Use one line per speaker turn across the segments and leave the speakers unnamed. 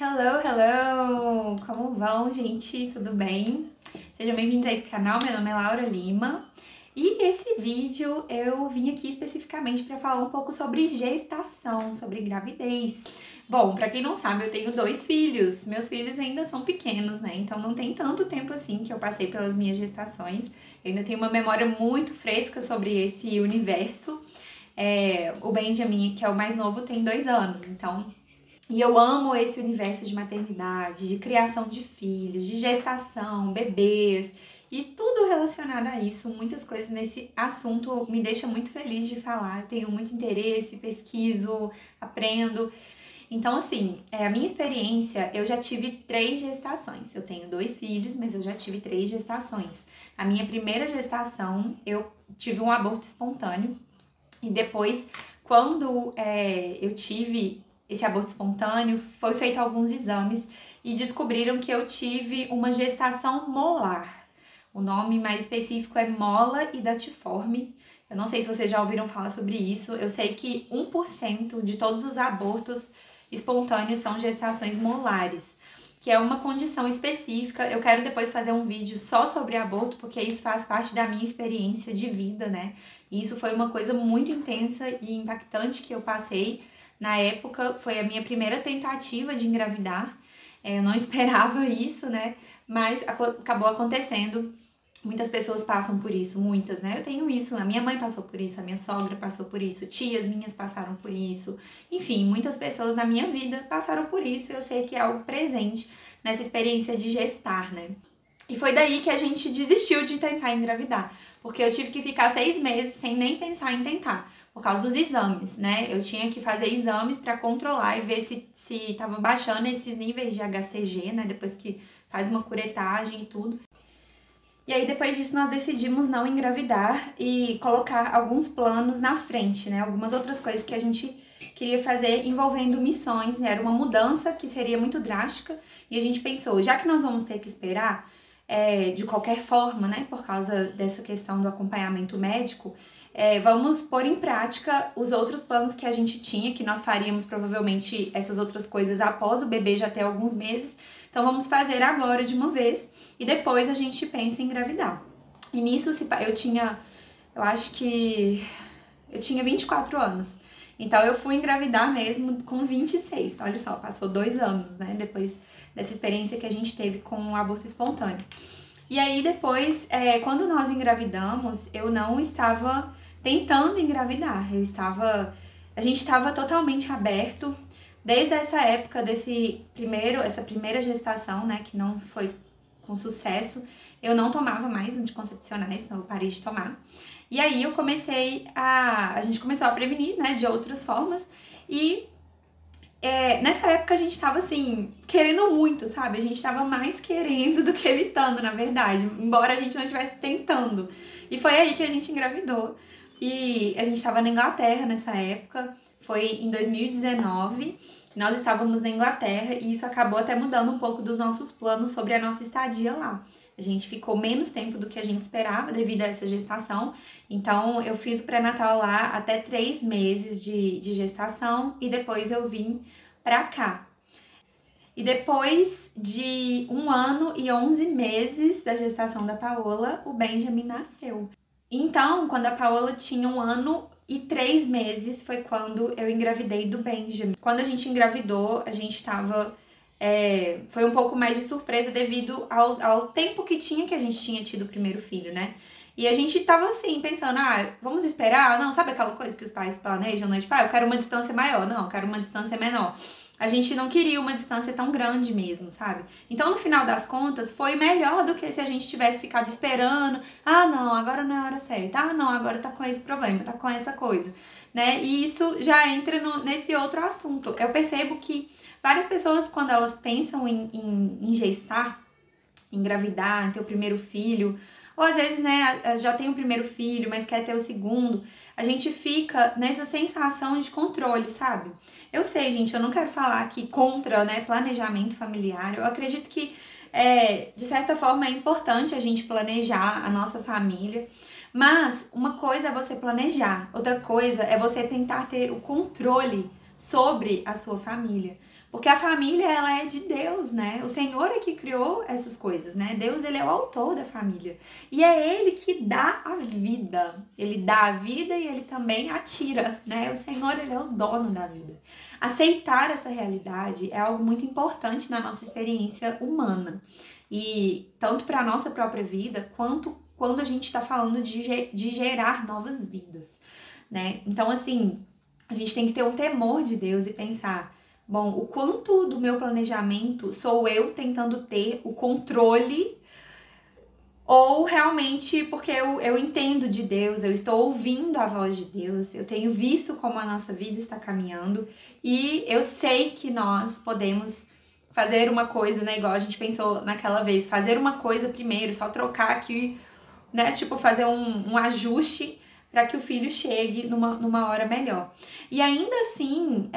Hello, hello! Como vão, gente? Tudo bem? Sejam bem-vindos a esse canal, meu nome é Laura Lima e esse vídeo eu vim aqui especificamente para falar um pouco sobre gestação, sobre gravidez. Bom, para quem não sabe, eu tenho 2 filhos, meus filhos ainda são pequenos, né? Então não tem tanto tempo assim que eu passei pelas minhas gestações, eu ainda tenho uma memória muito fresca sobre esse universo. O Benjamin, que é o mais novo, tem 2 anos, então... E eu amo esse universo de maternidade, de criação de filhos, de gestação, bebês e tudo relacionado a isso. Muitas coisas nesse assunto me deixa muito feliz de falar. Eu tenho muito interesse, pesquiso, aprendo. Então, assim, a minha experiência, eu já tive 3 gestações. Eu tenho 2 filhos, mas eu já tive 3 gestações. A minha primeira gestação, eu tive um aborto espontâneo. E depois, quando eu tive esse aborto espontâneo, foi feito alguns exames e descobriram que eu tive uma gestação molar. O nome mais específico é mola hidatiforme. Eu não sei se vocês já ouviram falar sobre isso. Eu sei que 1% de todos os abortos espontâneos são gestações molares, que é uma condição específica. Eu quero depois fazer um vídeo só sobre aborto, porque isso faz parte da minha experiência de vida, né? E isso foi uma coisa muito intensa e impactante que eu passei. Na época, foi a minha primeira tentativa de engravidar. Eu não esperava isso, né? Mas acabou acontecendo. Muitas pessoas passam por isso, muitas, né? Eu tenho isso, a minha mãe passou por isso, a minha sogra passou por isso, tias minhas passaram por isso. Enfim, muitas pessoas na minha vida passaram por isso e eu sei que é algo presente nessa experiência de gestar, né? E foi daí que a gente desistiu de tentar engravidar, porque eu tive que ficar 6 meses sem nem pensar em tentar, por causa dos exames, né? Eu tinha que fazer exames para controlar e ver se tava baixando esses níveis de HCG, né? Depois que faz uma curetagem e tudo. E aí depois disso nós decidimos não engravidar e colocar alguns planos na frente, né? Algumas outras coisas que a gente queria fazer envolvendo missões, né? Era uma mudança que seria muito drástica e a gente pensou, já que nós vamos ter que esperar de qualquer forma, né? Por causa dessa questão do acompanhamento médico, vamos pôr em prática os outros planos que a gente tinha, que nós faríamos provavelmente essas outras coisas após o bebê já ter alguns meses. Então vamos fazer agora de uma vez e depois a gente pensa em engravidar. E nisso eu acho que eu tinha 24 anos. Então eu fui engravidar mesmo com 26. Olha só, passou 2 anos, né? Depois dessa experiência que a gente teve com o aborto espontâneo. E aí depois, quando nós engravidamos, eu não estava tentando engravidar. A gente estava totalmente aberto. Desde essa época, essa primeira gestação, né, que não foi com sucesso, eu não tomava mais anticoncepcionais, então eu parei de tomar. E aí a gente começou a prevenir, né, de outras formas. E nessa época a gente tava assim, querendo muito, sabe? A gente tava mais querendo do que evitando, na verdade, embora a gente não estivesse tentando. E foi aí que a gente engravidou. E a gente tava na Inglaterra nessa época, foi em 2019. Nós estávamos na Inglaterra e isso acabou até mudando um pouco dos nossos planos sobre a nossa estadia lá. A gente ficou menos tempo do que a gente esperava devido a essa gestação. Então, eu fiz o pré-natal lá até 3 meses de gestação e depois eu vim pra cá. E depois de 1 ano e 11 meses da gestação da Paola, o Benjamin nasceu. Então, quando a Paola tinha 1 ano e 3 meses, foi quando eu engravidei do Benjamin. Quando a gente engravidou, a gente tava... foi um pouco mais de surpresa devido ao tempo que a gente tinha tido o primeiro filho, né? E a gente tava assim, pensando, vamos esperar? Não, sabe aquela coisa que os pais planejam, né? Tipo, eu quero uma distância maior. Não, eu quero uma distância menor. A gente não queria uma distância tão grande mesmo, sabe? Então, no final das contas, foi melhor do que se a gente tivesse ficado esperando. Não, agora não é a hora certa. Não, agora tá com esse problema, tá com essa coisa, né? E isso já entra nesse outro assunto. Eu percebo que várias pessoas, quando elas pensam em gestar, engravidar, ter o primeiro filho, ou às vezes, né, já tem o primeiro filho, mas quer ter o segundo, a gente fica nessa sensação de controle, sabe? Eu sei, gente, eu não quero falar aqui contra, né, planejamento familiar. Eu acredito que, de certa forma, é importante a gente planejar a nossa família, mas uma coisa é você planejar, outra coisa é você tentar ter o controle sobre a sua família. Porque a família, ela é de Deus, né? O Senhor é que criou essas coisas, né? Deus, ele é o autor da família. E é ele que dá a vida. Ele dá a vida e ele também a tira, né? O Senhor, ele é o dono da vida. Aceitar essa realidade é algo muito importante na nossa experiência humana. E tanto para a nossa própria vida, quanto quando a gente está falando de gerar novas vidas, né? Então, assim, a gente tem que ter um temor de Deus e pensar, bom, o quanto do meu planejamento sou eu tentando ter o controle, ou realmente porque eu entendo de Deus, eu estou ouvindo a voz de Deus, eu tenho visto como a nossa vida está caminhando e eu sei que nós podemos fazer uma coisa, né, igual a gente pensou naquela vez, fazer uma coisa primeiro, só trocar aqui, né, tipo fazer um ajuste para que o filho chegue numa hora melhor. E ainda assim,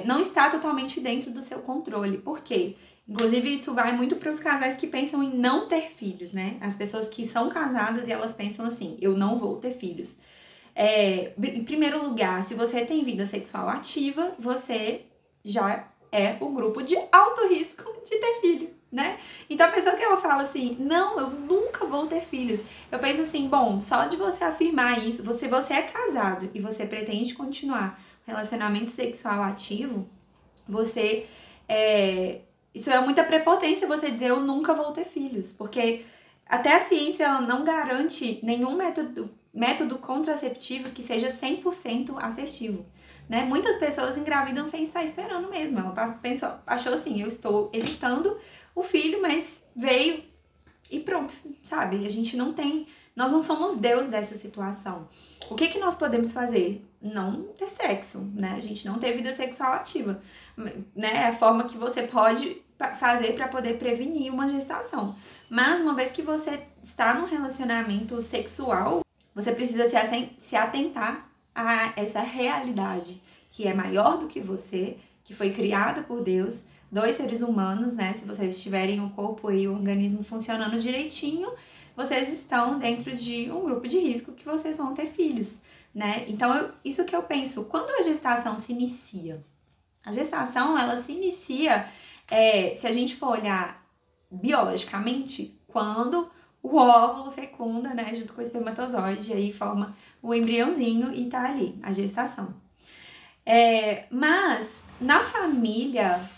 não está totalmente dentro do seu controle. Por quê? Inclusive, isso vai muito para os casais que pensam em não ter filhos, né? As pessoas que são casadas e elas pensam assim, eu não vou ter filhos. Em primeiro lugar, se você tem vida sexual ativa, você já é o grupo de alto risco de ter filho, né? Então a pessoa que ela fala assim, não, eu nunca vou ter filhos. Eu penso assim, bom, só de você afirmar isso, você é casado e você pretende continuar um relacionamento sexual ativo, isso é muita prepotência você dizer eu nunca vou ter filhos, porque até a ciência ela não garante nenhum método contraceptivo que seja 100% assertivo, né? Muitas pessoas engravidam sem estar esperando mesmo. Ela achou assim, eu estou evitando o filho, mas veio e pronto, sabe? Nós não somos Deus dessa situação. O que nós podemos fazer? Não ter sexo, né? A gente não ter vida sexual ativa, né? É a forma que você pode fazer para poder prevenir uma gestação. Mas uma vez que você está num relacionamento sexual, você precisa se atentar a essa realidade que é maior do que você, que foi criada por Deus, 2 seres humanos, né? Se vocês tiverem o corpo e o organismo funcionando direitinho, vocês estão dentro de um grupo de risco que vocês vão ter filhos, né? Então, isso que eu penso, quando a gestação se inicia? A gestação, ela se inicia, se a gente for olhar biologicamente, quando o óvulo fecunda, né, junto com o espermatozoide, aí forma o embriãozinho e tá ali, a gestação. Mas, na família,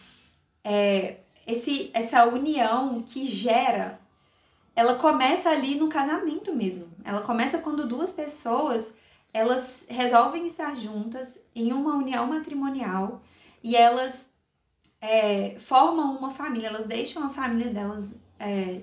essa união que gera, ela começa ali no casamento mesmo. Ela começa quando 2 pessoas, elas resolvem estar juntas em uma união matrimonial e elas formam uma família, elas deixam a família delas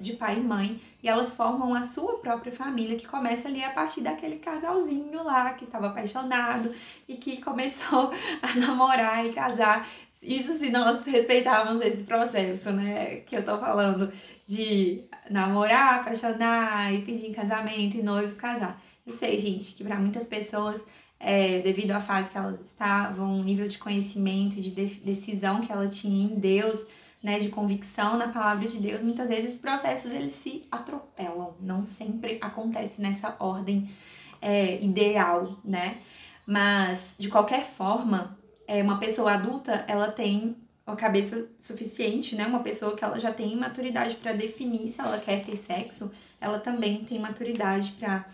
de pai e mãe e elas formam a sua própria família, que começa ali a partir daquele casalzinho lá que estava apaixonado e que começou a namorar e casar. Isso se nós respeitávamos esse processo, né, que eu tô falando, de namorar, apaixonar e pedir em casamento e noivos casar. Eu sei, gente, que para muitas pessoas, devido à fase que elas estavam, o nível de conhecimento e de decisão que ela tinha em Deus, né, de convicção na palavra de Deus, muitas vezes esses processos eles se atropelam, não sempre acontece nessa ordem ideal, né? Mas, de qualquer forma, uma pessoa adulta, ela tem uma cabeça suficiente, né? Uma pessoa que ela já tem maturidade para definir se ela quer ter sexo, ela também tem maturidade para...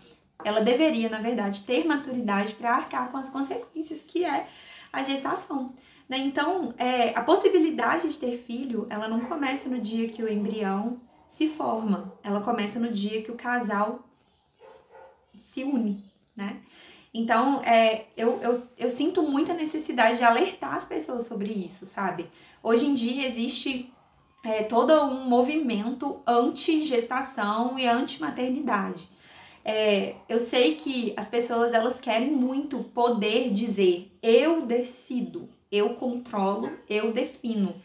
Ela deveria, na verdade, ter maturidade para arcar com as consequências que é a gestação, né? Então, a possibilidade de ter filho, ela não começa no dia que o embrião se forma, ela começa no dia que o casal se une, né? Então, eu sinto muita necessidade de alertar as pessoas sobre isso, sabe? Hoje em dia existe todo um movimento anti-gestação e anti-maternidade. Eu sei que as pessoas, elas querem muito poder dizer, eu decido, eu controlo, eu defino.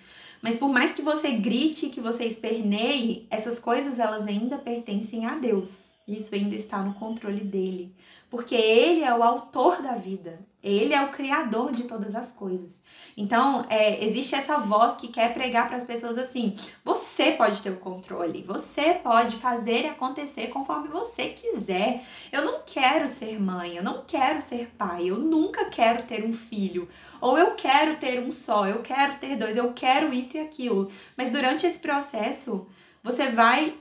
Mas por mais que você grite, que você esperneie, essas coisas, elas ainda pertencem a Deus. Isso ainda está no controle dele. Porque ele é o autor da vida. Ele é o criador de todas as coisas. Então, existe essa voz que quer pregar para as pessoas assim, você você pode ter o controle, você pode fazer e acontecer conforme você quiser. Eu não quero ser mãe, eu não quero ser pai, eu nunca quero ter um filho, ou eu quero ter um só, eu quero ter dois, eu quero isso e aquilo. Mas durante esse processo, você vai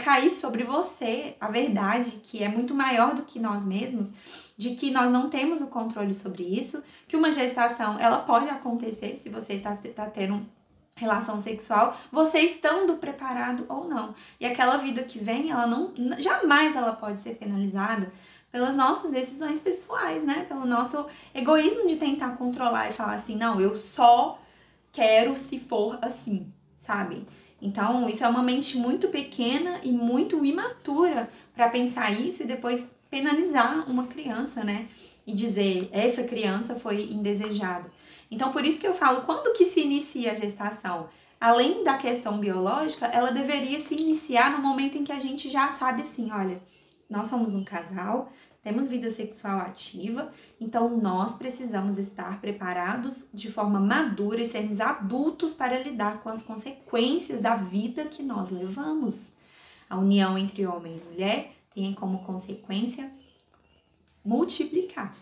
cair sobre você a verdade, que é muito maior do que nós mesmos, de que nós não temos o controle sobre isso, que uma gestação, ela pode acontecer se você tá tendo relação sexual, você estando preparado ou não. E aquela vida que vem, jamais ela pode ser penalizada pelas nossas decisões pessoais, né? Pelo nosso egoísmo de tentar controlar e falar assim, não, eu só quero se for assim, sabe? Então, isso é uma mente muito pequena e muito imatura para pensar isso e depois penalizar uma criança, né? E dizer, essa criança foi indesejada. Então, por isso que eu falo, quando que se inicia a gestação? Além da questão biológica, ela deveria se iniciar no momento em que a gente já sabe assim, olha, nós somos um casal, temos vida sexual ativa, então nós precisamos estar preparados de forma madura e sermos adultos para lidar com as consequências da vida que nós levamos. A união entre homem e mulher tem como consequência multiplicar,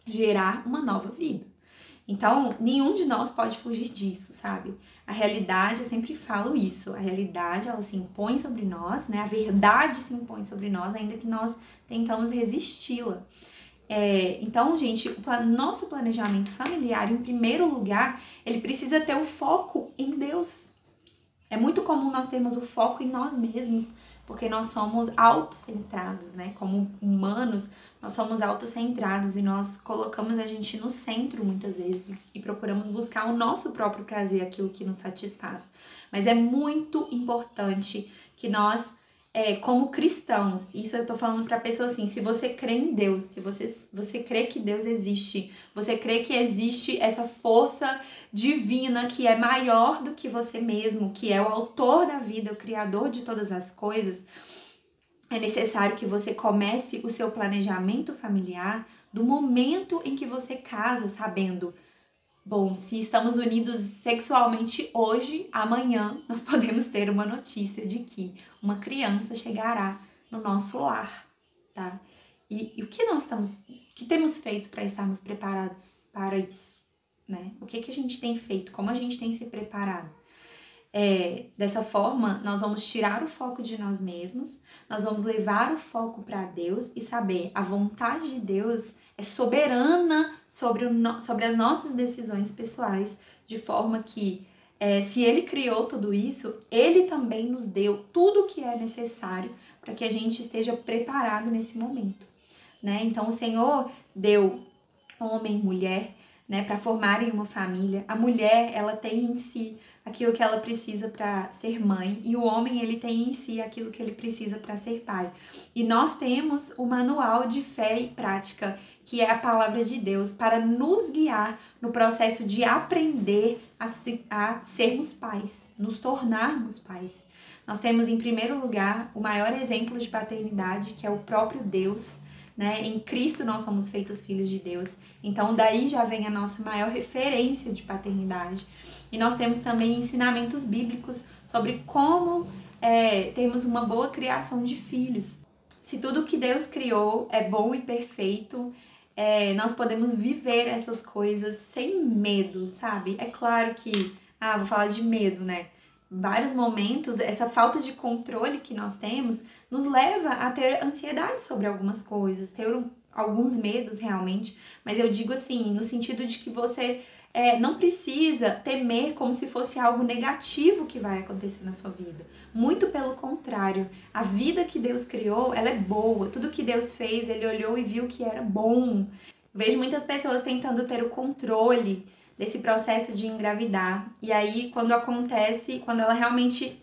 gerar uma nova vida. Então, nenhum de nós pode fugir disso, sabe? A realidade, eu sempre falo isso, a realidade, ela se impõe sobre nós, né? A verdade se impõe sobre nós, ainda que nós tentamos resisti-la. Então, gente, o nosso planejamento familiar, em primeiro lugar, ele precisa ter o foco em Deus. É muito comum nós termos o foco em nós mesmos, porque nós somos autocentrados, né? Como humanos, nós somos autocentrados e nós colocamos a gente no centro muitas vezes e procuramos buscar o nosso próprio prazer, aquilo que nos satisfaz. Mas é muito importante que nós, como cristãos, isso eu tô falando pra pessoa assim, se você crê em Deus, se você crê que Deus existe, você crê que existe essa força divina que é maior do que você mesmo, que é o autor da vida, o criador de todas as coisas, é necessário que você comece o seu planejamento familiar do momento em que você casa, sabendo, bom, se estamos unidos sexualmente hoje, amanhã nós podemos ter uma notícia de que uma criança chegará no nosso lar, tá? E o que temos feito para estarmos preparados para isso, né? O que a gente tem feito, como a gente tem se preparado? Dessa forma, nós vamos tirar o foco de nós mesmos, nós vamos levar o foco para Deus e saber a vontade de Deus é soberana sobre as nossas decisões pessoais, de forma que, se Ele criou tudo isso, Ele também nos deu tudo o que é necessário para que a gente esteja preparado nesse momento, né? Então, o Senhor deu homem e mulher, né, para formarem uma família. A mulher, ela tem em si aquilo que ela precisa para ser mãe, e o homem, ele tem em si aquilo que ele precisa para ser pai. E nós temos o manual de fé e prática, que é a palavra de Deus, para nos guiar no processo de aprender a sermos pais, nos tornarmos pais. Nós temos, em primeiro lugar, o maior exemplo de paternidade, que é o próprio Deus, né? Em Cristo nós somos feitos filhos de Deus. Então daí já vem a nossa maior referência de paternidade. E nós temos também ensinamentos bíblicos sobre como termos uma boa criação de filhos. Se tudo que Deus criou é bom e perfeito, nós podemos viver essas coisas sem medo, sabe? É claro que, vou falar de medo, né? Em vários momentos, essa falta de controle que nós temos nos leva a ter ansiedade sobre algumas coisas, ter alguns medos realmente, mas eu digo assim, no sentido de que você não precisa temer como se fosse algo negativo que vai acontecer na sua vida. Muito pelo contrário, a vida que Deus criou, ela é boa, tudo que Deus fez, Ele olhou e viu que era bom. Vejo muitas pessoas tentando ter o controle desse processo de engravidar, e aí quando ela realmente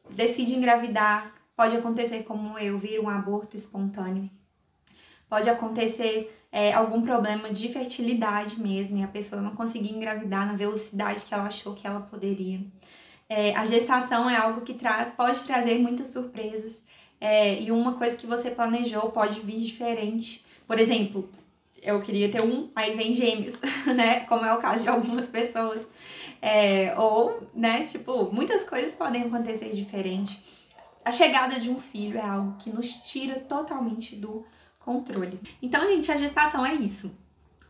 decide engravidar, pode acontecer como eu, vir um aborto espontâneo, pode acontecer algum problema de fertilidade mesmo, e a pessoa não conseguir engravidar na velocidade que ela achou que ela poderia. A gestação é algo que pode trazer muitas surpresas, e uma coisa que você planejou pode vir diferente. Por exemplo, eu queria ter aí vem gêmeos, né? Como é o caso de algumas pessoas. Ou, né, tipo, muitas coisas podem acontecer diferente. A chegada de um filho é algo que nos tira totalmente do controle. Então, gente, a gestação é isso.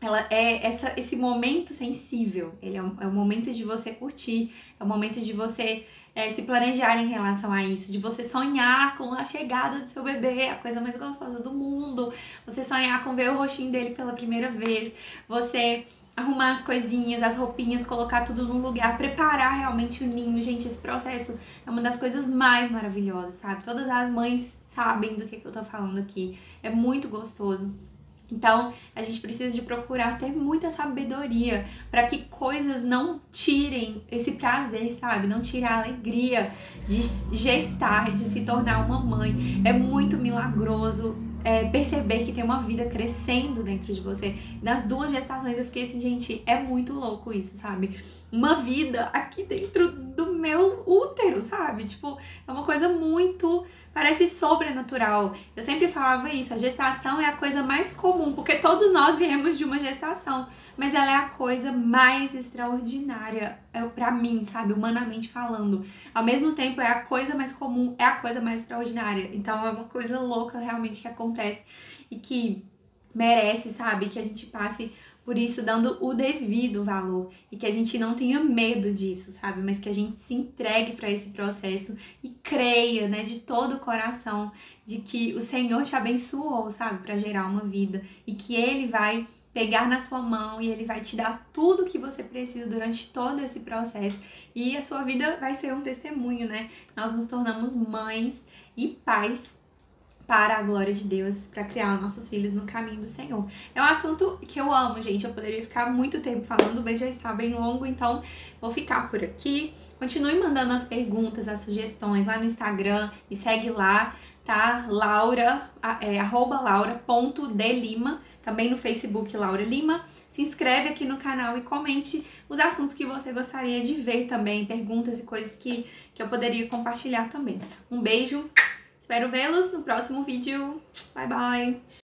Ela é esse momento sensível. Ele é o momento de você curtir, é o momento de você se planejar em relação a isso, de você sonhar com a chegada do seu bebê, a coisa mais gostosa do mundo, você sonhar com ver o rostinho dele pela primeira vez, você arrumar as coisinhas, as roupinhas, colocar tudo no lugar, preparar realmente o ninho. Gente, esse processo é uma das coisas mais maravilhosas, sabe? Todas as mães sabem do que eu tô falando aqui. É muito gostoso. Então, a gente precisa de procurar ter muita sabedoria para que coisas não tirem esse prazer, sabe? Não tirem a alegria de gestar, de se tornar uma mãe. É muito milagroso perceber que tem uma vida crescendo dentro de você. Nas 2 gestações eu fiquei assim, gente, é muito louco isso, sabe? Uma vida aqui dentro do meu útero, sabe? Tipo, é uma coisa muito... parece sobrenatural. Eu sempre falava isso, a gestação é a coisa mais comum, porque todos nós viemos de uma gestação, mas ela é a coisa mais extraordinária pra mim, sabe, humanamente falando. Ao mesmo tempo é a coisa mais comum, é a coisa mais extraordinária. Então é uma coisa louca realmente que acontece e que merece, sabe, que a gente passe por isso dando o devido valor e que a gente não tenha medo disso, sabe? Mas que a gente se entregue para esse processo e creia, né, de todo o coração de que o Senhor te abençoou, sabe, para gerar uma vida e que Ele vai pegar na sua mão e Ele vai te dar tudo o que você precisa durante todo esse processo e a sua vida vai ser um testemunho, né? Nós nos tornamos mães e pais para a glória de Deus, para criar nossos filhos no caminho do Senhor. É um assunto que eu amo, gente. Eu poderia ficar muito tempo falando, mas já está bem longo, então vou ficar por aqui. Continue mandando as perguntas, as sugestões lá no Instagram, me segue lá, tá? @laura.delima, também no Facebook Laura Lima. Se inscreve aqui no canal e comente os assuntos que você gostaria de ver também, perguntas e coisas que eu poderia compartilhar também. Um beijo! Espero vê-los no próximo vídeo. Bye, bye!